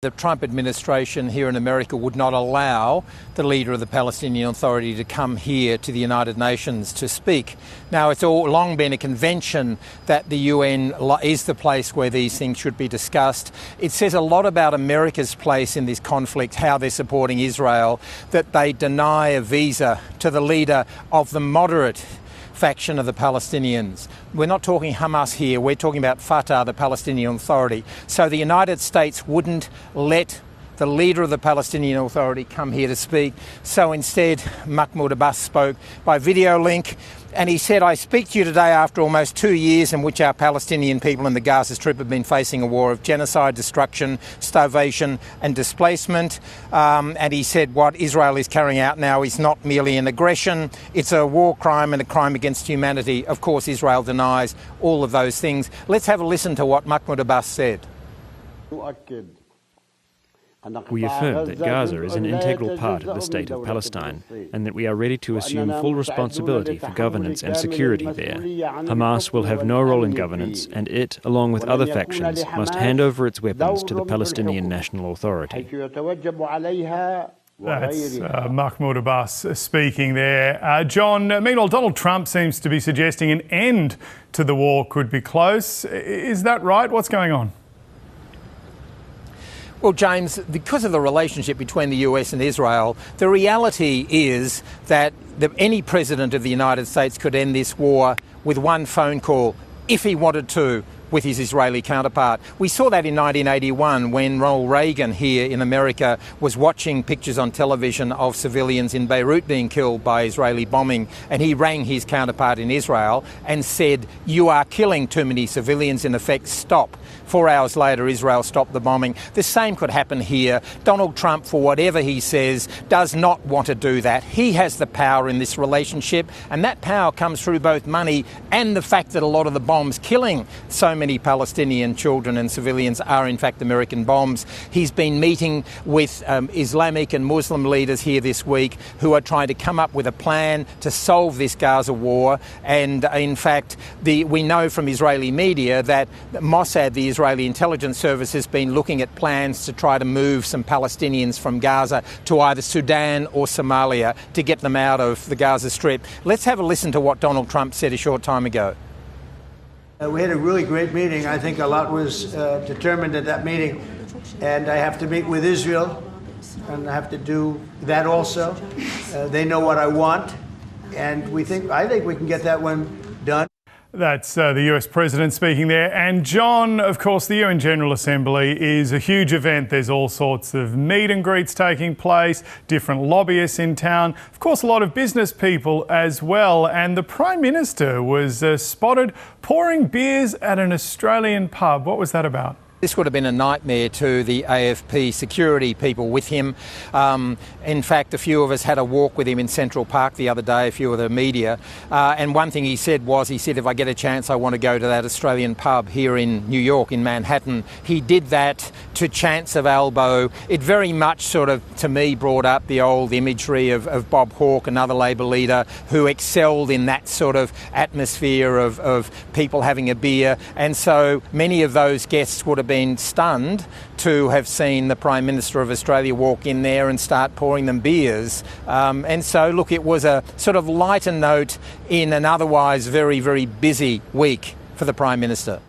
The Trump administration here in America would not allow the leader of the Palestinian Authority to come here to the United Nations to speak. Now, it's all long been a convention that the UN is the place where these things should be discussed. It says a lot about America's place in this conflict, how they're supporting Israel, that they deny a visa to the leader of the moderate faction of the Palestinians. We're not talking Hamas here, we're talking about Fatah, the Palestinian Authority. So the United States wouldn't let the leader of the Palestinian Authority come here to speak. So instead, Mahmoud Abbas spoke by video link, and he said, "I speak to you today after almost 2 years in which our Palestinian people in the Gaza Strip have been facing a war of genocide, destruction, starvation and displacement." And he said what Israel is carrying out now is not merely an aggression, it's a war crime and a crime against humanity. Of course, Israel denies all of those things. Let's have a listen to what Mahmoud Abbas said. We affirm that Gaza is an integral part of the state of Palestine and that we are ready to assume full responsibility for governance and security there. Hamas will have no role in governance, and it, along with other factions, must hand over its weapons to the Palestinian National Authority. That's Mahmoud Abbas speaking there. John, meanwhile, Donald Trump seems to be suggesting an end to the war could be close. Is that right? What's going on? Well, James, because of the relationship between the US and Israel, the reality is that any president of the United States could end this war with one phone call, if he wanted to, with his Israeli counterpart. We saw that in 1981 when Ronald Reagan here in America was watching pictures on television of civilians in Beirut being killed by Israeli bombing, and he rang his counterpart in Israel and said, "You are killing too many civilians, in effect, stop." 4 hours later, Israel stopped the bombing. The same could happen here. Donald Trump, for whatever he says, does not want to do that. He has the power in this relationship, and that power comes through both money and the fact that a lot of the bombs killing so many Palestinian children and civilians are in fact American bombs. He's been meeting with Islamic and Muslim leaders here this week who are trying to come up with a plan to solve this Gaza war. And in fact, we know from Israeli media that Mossad, the Israeli intelligence service, has been looking at plans to try to move some Palestinians from Gaza to either Sudan or Somalia to get them out of the Gaza Strip. Let's have a listen to what Donald Trump said a short time ago. We had a really great meeting. I think a lot was determined at that meeting, and I have to meet with Israel, and I have to do that also. They know what I want, and I think we can get that one done. That's the US President speaking there. And John, of course, the UN General Assembly is a huge event. There's all sorts of meet and greets taking place, different lobbyists in town, of course, a lot of business people as well. And the Prime Minister was spotted pouring beers at an Australian pub. What was that about? This would have been a nightmare to the AFP security people with him. In fact, a few of us had a walk with him in Central Park the other day, a few of the media. And one thing he said, if I get a chance, I want to go to that Australian pub here in New York, in Manhattan. He did that to chance of elbow. It very much sort of, to me, brought up the old imagery of Bob Hawke, another Labor leader who excelled in that sort of atmosphere of people having a beer. And so many of those guests would have been stunned to have seen the Prime Minister of Australia walk in there and start pouring them beers. And so, look, it was a sort of lighter note in an otherwise very, very busy week for the Prime Minister.